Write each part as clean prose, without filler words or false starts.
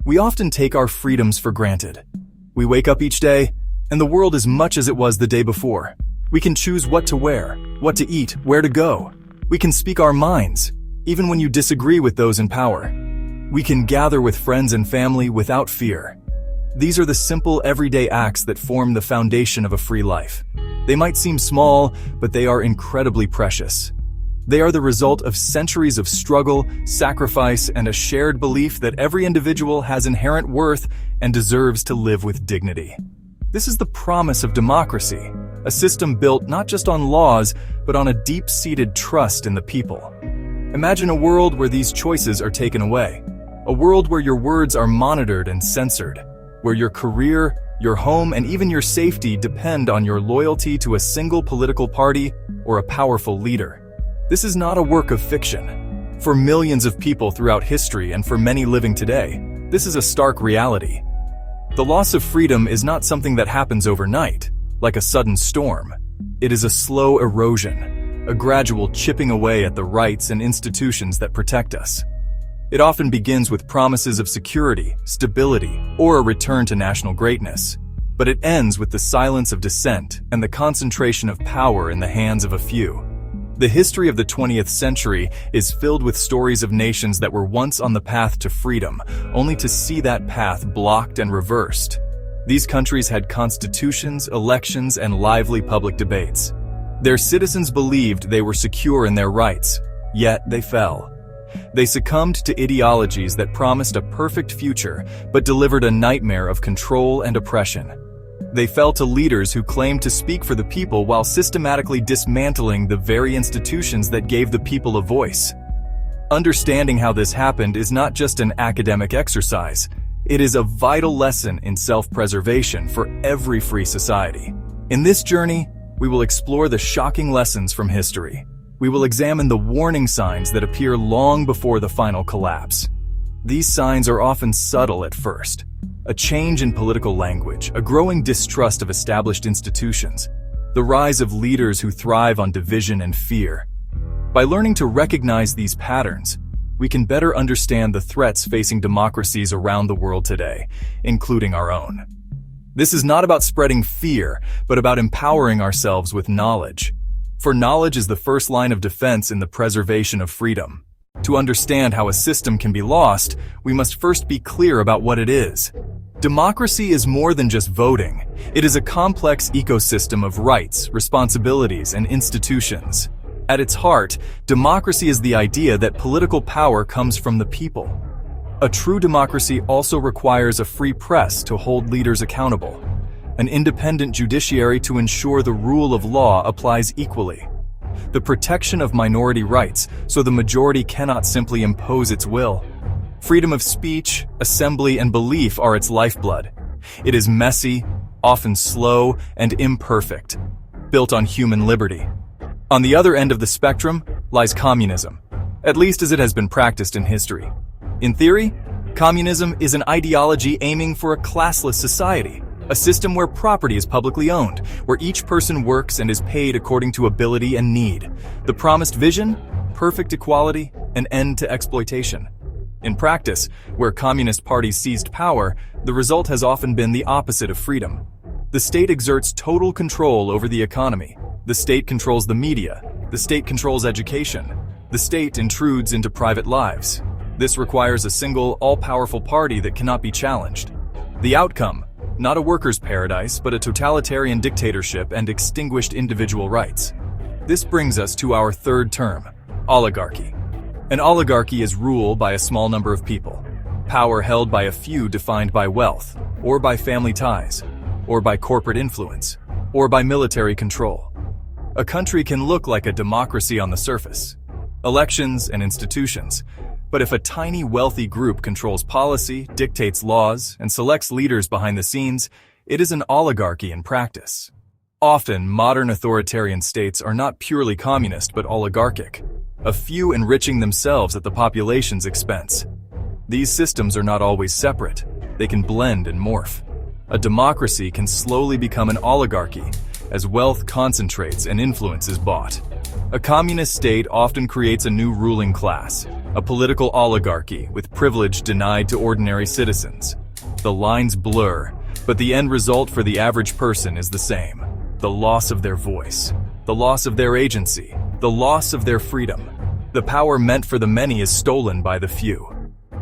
We often take our freedoms for granted. We wake up each day, and the world is much as it was the day before. We can choose what to wear, what to eat, where to go. We can speak our minds, even when you disagree with those in power. We can gather with friends and family without fear. These are the simple, everyday acts that form the foundation of a free life. They might seem small, but they are incredibly precious. They are the result of centuries of struggle, sacrifice, and a shared belief that every individual has inherent worth and deserves to live with dignity. This is the promise of democracy, a system built not just on laws, but on a deep-seated trust in the people. Imagine a world where these choices are taken away, a world where your words are monitored and censored, where your career, your home, and even your safety depend on your loyalty to a single political party or a powerful leader. This is not a work of fiction. For millions of people throughout history and for many living today, this is a stark reality. The loss of freedom is not something that happens overnight, like a sudden storm. It is a slow erosion, a gradual chipping away at the rights and institutions that protect us. It often begins with promises of security, stability, or a return to national greatness. But it ends with the silence of dissent and the concentration of power in the hands of a few. The history of the 20th century is filled with stories of nations that were once on the path to freedom, only to see that path blocked and reversed. These countries had constitutions, elections, and lively public debates. Their citizens believed they were secure in their rights, yet they fell. They succumbed to ideologies that promised a perfect future but delivered a nightmare of control and oppression. They fell to leaders who claimed to speak for the people while systematically dismantling the very institutions that gave the people a voice. Understanding how this happened is not just an academic exercise. It is a vital lesson in self-preservation for every free society. In this journey, we will explore the shocking lessons from history. We will examine the warning signs that appear long before the final collapse. These signs are often subtle at first. A change in political language, a growing distrust of established institutions, the rise of leaders who thrive on division and fear. By learning to recognize these patterns, we can better understand the threats facing democracies around the world today, including our own. This is not about spreading fear, but about empowering ourselves with knowledge. For knowledge is the first line of defense in the preservation of freedom. To understand how a system can be lost, we must first be clear about what it is. Democracy is more than just voting. It is a complex ecosystem of rights, responsibilities, and institutions. At its heart, democracy is the idea that political power comes from the people. A true democracy also requires a free press to hold leaders accountable, an independent judiciary to ensure the rule of law applies equally, the protection of minority rights so the majority cannot simply impose its will. Freedom of speech, assembly, and belief are its lifeblood. It is messy, often slow, and imperfect, built on human liberty. On the other end of the spectrum lies communism, at least as it has been practiced in history. In theory, communism is an ideology aiming for a classless society, a system where property is publicly owned, where each person works and is paid according to ability and need. The promised vision? Perfect equality, an end to exploitation. In practice, where communist parties seized power, the result has often been the opposite of freedom. The state exerts total control over the economy. The state controls the media. The state controls education. The state intrudes into private lives. This requires a single, all-powerful party that cannot be challenged. The outcome? Not a workers' paradise, but a totalitarian dictatorship and extinguished individual rights. This brings us to our third term, oligarchy. An oligarchy is rule by a small number of people, power held by a few defined by wealth, or by family ties, or by corporate influence, or by military control. A country can look like a democracy on the surface, elections and institutions, but if a tiny wealthy group controls policy, dictates laws, and selects leaders behind the scenes, it is an oligarchy in practice. Often, modern authoritarian states are not purely communist but oligarchic, a few enriching themselves at the population's expense. These systems are not always separate. They can blend and morph. A democracy can slowly become an oligarchy as wealth concentrates and influence is bought. A communist state often creates a new ruling class, a political oligarchy with privilege denied to ordinary citizens. The lines blur, but the end result for the average person is the same: the loss of their voice, the loss of their agency, the loss of their freedom. The power meant for the many is stolen by the few.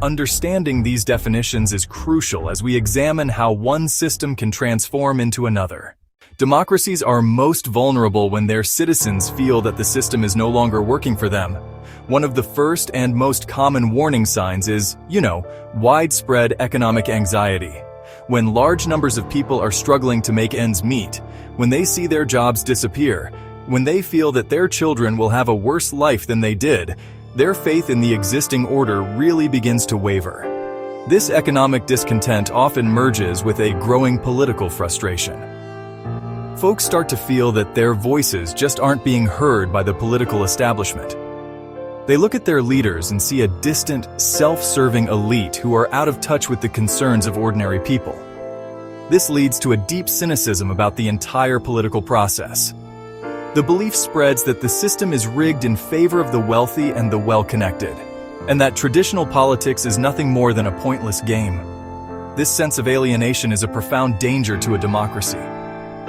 Understanding these definitions is crucial as we examine how one system can transform into another. Democracies are most vulnerable when their citizens feel that the system is no longer working for them. One of the first and most common warning signs is, widespread economic anxiety. When large numbers of people are struggling to make ends meet, when they see their jobs disappear, when they feel that their children will have a worse life than they did, their faith in the existing order really begins to waver. This economic discontent often merges with a growing political frustration. Folks start to feel that their voices just aren't being heard by the political establishment. They look at their leaders and see a distant, self-serving elite who are out of touch with the concerns of ordinary people. This leads to a deep cynicism about the entire political process. The belief spreads that the system is rigged in favor of the wealthy and the well-connected, and that traditional politics is nothing more than a pointless game. This sense of alienation is a profound danger to a democracy.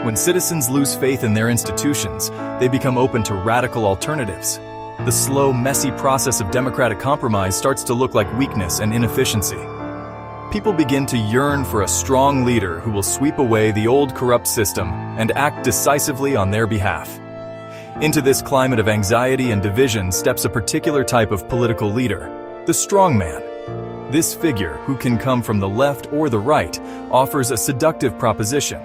When citizens lose faith in their institutions, they become open to radical alternatives. The slow, messy process of democratic compromise starts to look like weakness and inefficiency. People begin to yearn for a strong leader who will sweep away the old corrupt system and act decisively on their behalf. Into this climate of anxiety and division steps a particular type of political leader, the strongman. This figure, who can come from the left or the right, offers a seductive proposition.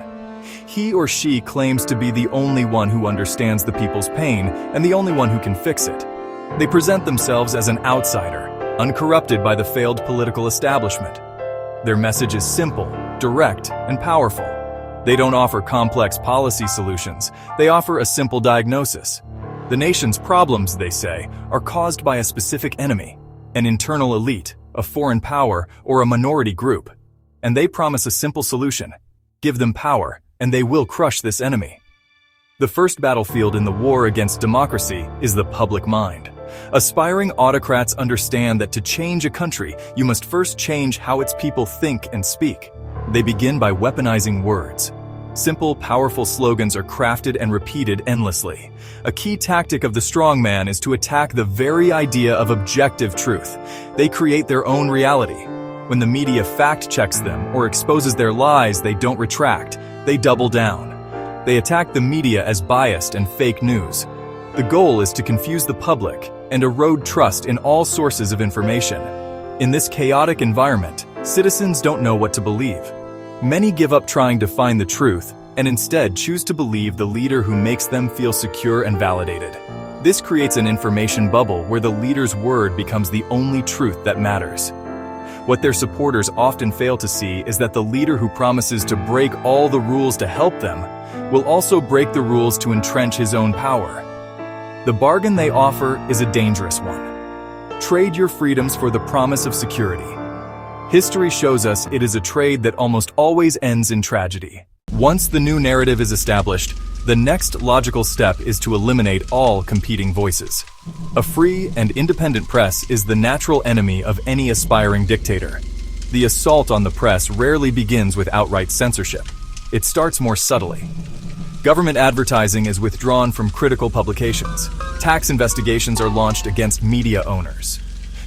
He or she claims to be the only one who understands the people's pain and the only one who can fix it. They present themselves as an outsider, uncorrupted by the failed political establishment. Their message is simple, direct, and powerful. They don't offer complex policy solutions. They offer a simple diagnosis. The nation's problems, they say, are caused by a specific enemy, an internal elite, a foreign power, or a minority group. And they promise a simple solution: give them power, and they will crush this enemy. The first battlefield in the war against democracy is the public mind. Aspiring autocrats understand that to change a country, you must first change how its people think and speak. They begin by weaponizing words. Simple, powerful slogans are crafted and repeated endlessly. A key tactic of the strongman is to attack the very idea of objective truth. They create their own reality. When the media fact-checks them or exposes their lies, they don't retract. They double down. They attack the media as biased and fake news. The goal is to confuse the public and erode trust in all sources of information. In this chaotic environment, citizens don't know what to believe. Many give up trying to find the truth and instead choose to believe the leader who makes them feel secure and validated. This creates an information bubble where the leader's word becomes the only truth that matters. What their supporters often fail to see is that the leader who promises to break all the rules to help them will also break the rules to entrench his own power. The bargain they offer is a dangerous one. Trade your freedoms for the promise of security. History shows us it is a trade that almost always ends in tragedy. Once the new narrative is established, the next logical step is to eliminate all competing voices. A free and independent press is the natural enemy of any aspiring dictator. The assault on the press rarely begins with outright censorship. It starts more subtly. Government advertising is withdrawn from critical publications. Tax investigations are launched against media owners.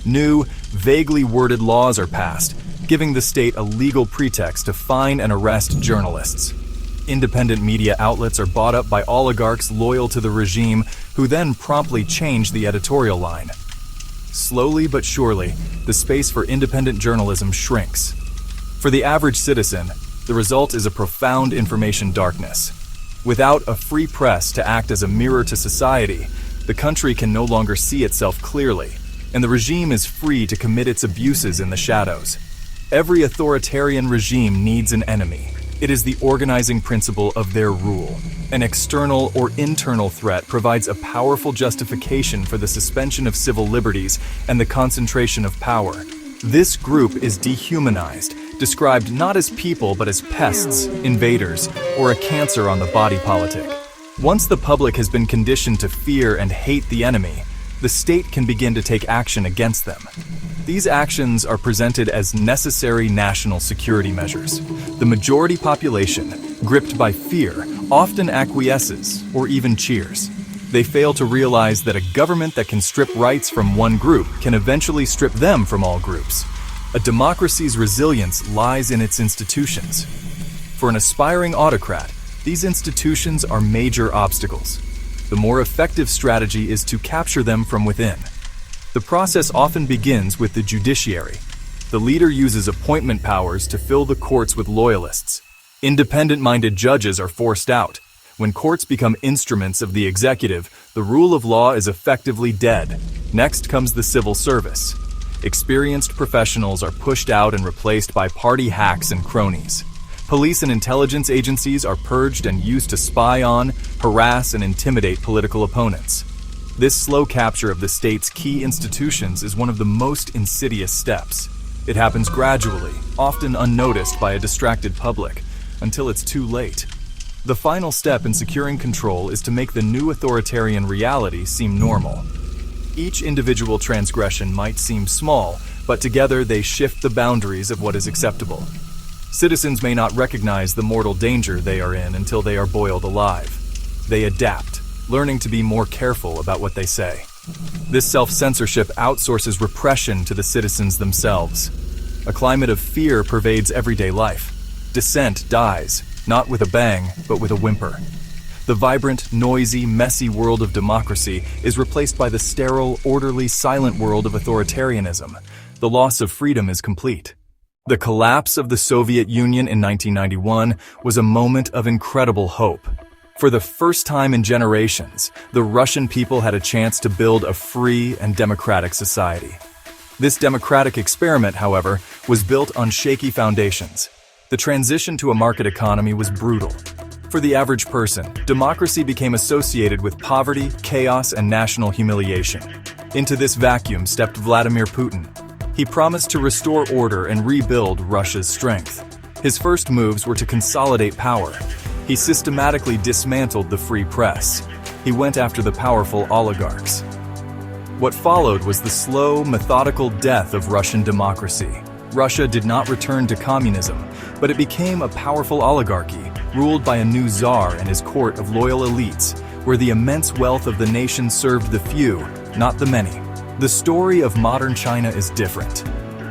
New, vaguely worded laws are passed, giving the state a legal pretext to fine and arrest journalists. Independent media outlets are bought up by oligarchs loyal to the regime, who then promptly change the editorial line. Slowly but surely, the space for independent journalism shrinks. For the average citizen, the result is a profound information darkness. Without a free press to act as a mirror to society, the country can no longer see itself clearly, and the regime is free to commit its abuses in the shadows. Every authoritarian regime needs an enemy. It is the organizing principle of their rule. An external or internal threat provides a powerful justification for the suspension of civil liberties and the concentration of power. This group is dehumanized, described not as people but as pests, invaders, or a cancer on the body politic. Once the public has been conditioned to fear and hate the enemy, the state can begin to take action against them. These actions are presented as necessary national security measures. The majority population, gripped by fear, often acquiesces or even cheers. They fail to realize that a government that can strip rights from one group can eventually strip them from all groups. A democracy's resilience lies in its institutions. For an aspiring autocrat, these institutions are major obstacles. The more effective strategy is to capture them from within. The process often begins with the judiciary. The leader uses appointment powers to fill the courts with loyalists. Independent-minded judges are forced out. When courts become instruments of the executive, the rule of law is effectively dead. Next comes the civil service. Experienced professionals are pushed out and replaced by party hacks and cronies. Police and intelligence agencies are purged and used to spy on, harass, and intimidate political opponents. This slow capture of the state's key institutions is one of the most insidious steps. It happens gradually, often unnoticed by a distracted public, until it's too late. The final step in securing control is to make the new authoritarian reality seem normal. Each individual transgression might seem small, but together they shift the boundaries of what is acceptable. Citizens may not recognize the mortal danger they are in until they are boiled alive. They adapt, learning to be more careful about what they say. This self-censorship outsources repression to the citizens themselves. A climate of fear pervades everyday life. Dissent dies, not with a bang, but with a whimper. The vibrant, noisy, messy world of democracy is replaced by the sterile, orderly, silent world of authoritarianism. The loss of freedom is complete. The collapse of the Soviet Union in 1991 was a moment of incredible hope. For the first time in generations, the Russian people had a chance to build a free and democratic society. This democratic experiment, however, was built on shaky foundations. The transition to a market economy was brutal. For the average person, democracy became associated with poverty, chaos, and national humiliation. Into this vacuum stepped Vladimir Putin. He promised to restore order and rebuild Russia's strength. His first moves were to consolidate power. He systematically dismantled the free press. He went after the powerful oligarchs. What followed was the slow, methodical death of Russian democracy. Russia did not return to communism, but it became a powerful oligarchy, ruled by a new czar and his court of loyal elites, where the immense wealth of the nation served the few, not the many. The story of modern China is different.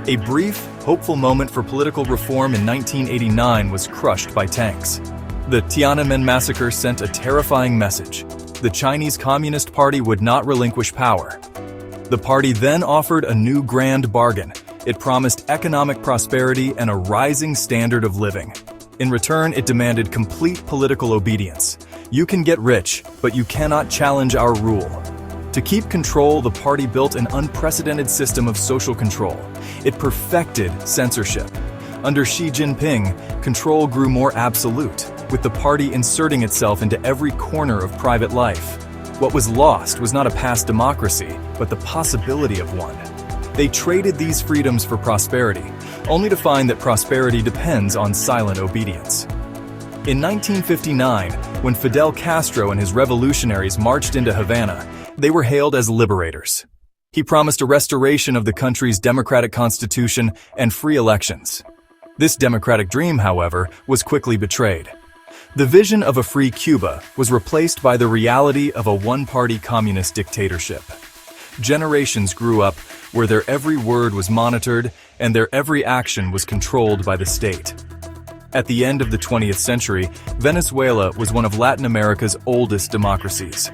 A brief, hopeful moment for political reform in 1989 was crushed by tanks. The Tiananmen massacre sent a terrifying message. The Chinese Communist Party would not relinquish power. The party then offered a new grand bargain. It promised economic prosperity and a rising standard of living. In return, it demanded complete political obedience. You can get rich, but you cannot challenge our rule. To keep control, the party built an unprecedented system of social control. It perfected censorship. Under Xi Jinping, control grew more absolute, with the party inserting itself into every corner of private life. What was lost was not a past democracy, but the possibility of one. They traded these freedoms for prosperity, only to find that prosperity depends on silent obedience. In 1959, when Fidel Castro and his revolutionaries marched into Havana, they were hailed as liberators. He promised a restoration of the country's democratic constitution and free elections. This democratic dream, however, was quickly betrayed. The vision of a free Cuba was replaced by the reality of a one-party communist dictatorship. Generations grew up where their every word was monitored and their every action was controlled by the state. At the end of the 20th century, Venezuela was one of Latin America's oldest democracies.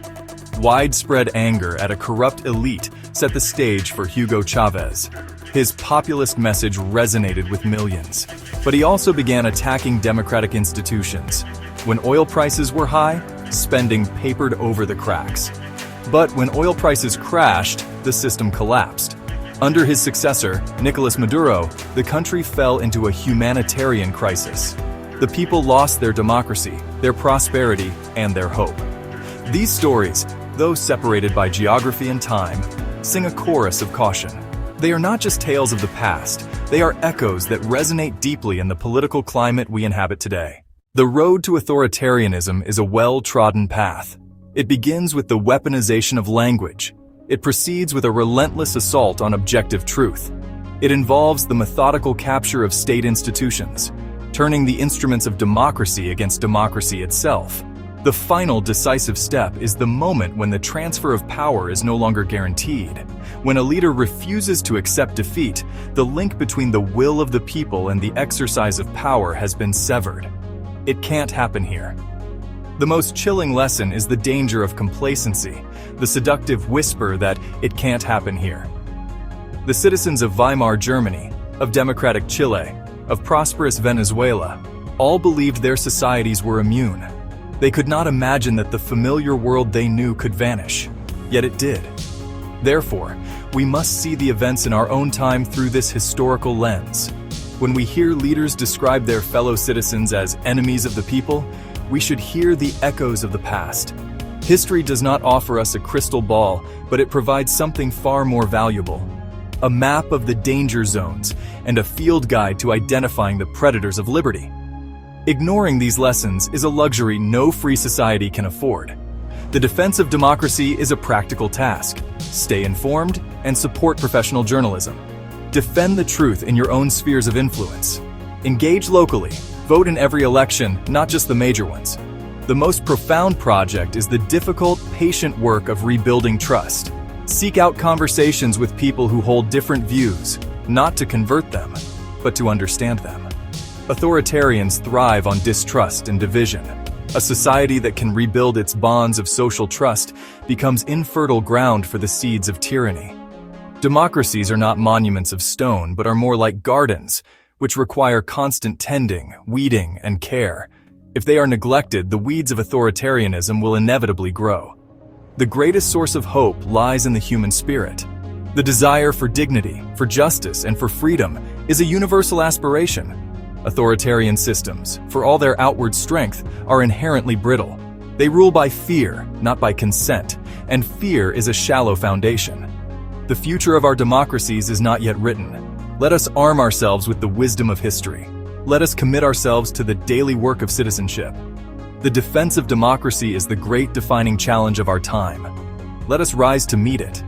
Widespread anger at a corrupt elite set the stage for Hugo Chavez. His populist message resonated with millions, but he also began attacking democratic institutions. When oil prices were high, spending papered over the cracks. But when oil prices crashed, the system collapsed. Under his successor, Nicolás Maduro, the country fell into a humanitarian crisis. The people lost their democracy, their prosperity, and their hope. These stories, though separated by geography and time, sing a chorus of caution. They are not just tales of the past, they are echoes that resonate deeply in the political climate we inhabit today. The road to authoritarianism is a well-trodden path. It begins with the weaponization of language. It proceeds with a relentless assault on objective truth. It involves the methodical capture of state institutions, turning the instruments of democracy against democracy itself. The final decisive step is the moment when the transfer of power is no longer guaranteed. When a leader refuses to accept defeat, the link between the will of the people and the exercise of power has been severed. It can't happen here. The most chilling lesson is the danger of complacency, the seductive whisper that it can't happen here. The citizens of Weimar Germany, of democratic Chile, of prosperous Venezuela, all believed their societies were immune. They could not imagine that the familiar world they knew could vanish, yet it did. Therefore, we must see the events in our own time through this historical lens. When we hear leaders describe their fellow citizens as enemies of the people, we should hear the echoes of the past. History does not offer us a crystal ball, but it provides something far more valuable: a map of the danger zones and a field guide to identifying the predators of liberty. Ignoring these lessons is a luxury no free society can afford. The defense of democracy is a practical task. Stay informed and support professional journalism. Defend the truth in your own spheres of influence. Engage locally. Vote in every election, not just the major ones. The most profound project is the difficult, patient work of rebuilding trust. Seek out conversations with people who hold different views, not to convert them, but to understand them. Authoritarians thrive on distrust and division. A society that can rebuild its bonds of social trust becomes infertile ground for the seeds of tyranny. Democracies are not monuments of stone, but are more like gardens, which require constant tending, weeding, and care. If they are neglected, the weeds of authoritarianism will inevitably grow. The greatest source of hope lies in the human spirit. The desire for dignity, for justice, and for freedom is a universal aspiration. Authoritarian systems, for all their outward strength, are inherently brittle. They rule by fear, not by consent, and fear is a shallow foundation. The future of our democracies is not yet written. Let us arm ourselves with the wisdom of history. Let us commit ourselves to the daily work of citizenship. The defense of democracy is the great defining challenge of our time. Let us rise to meet it,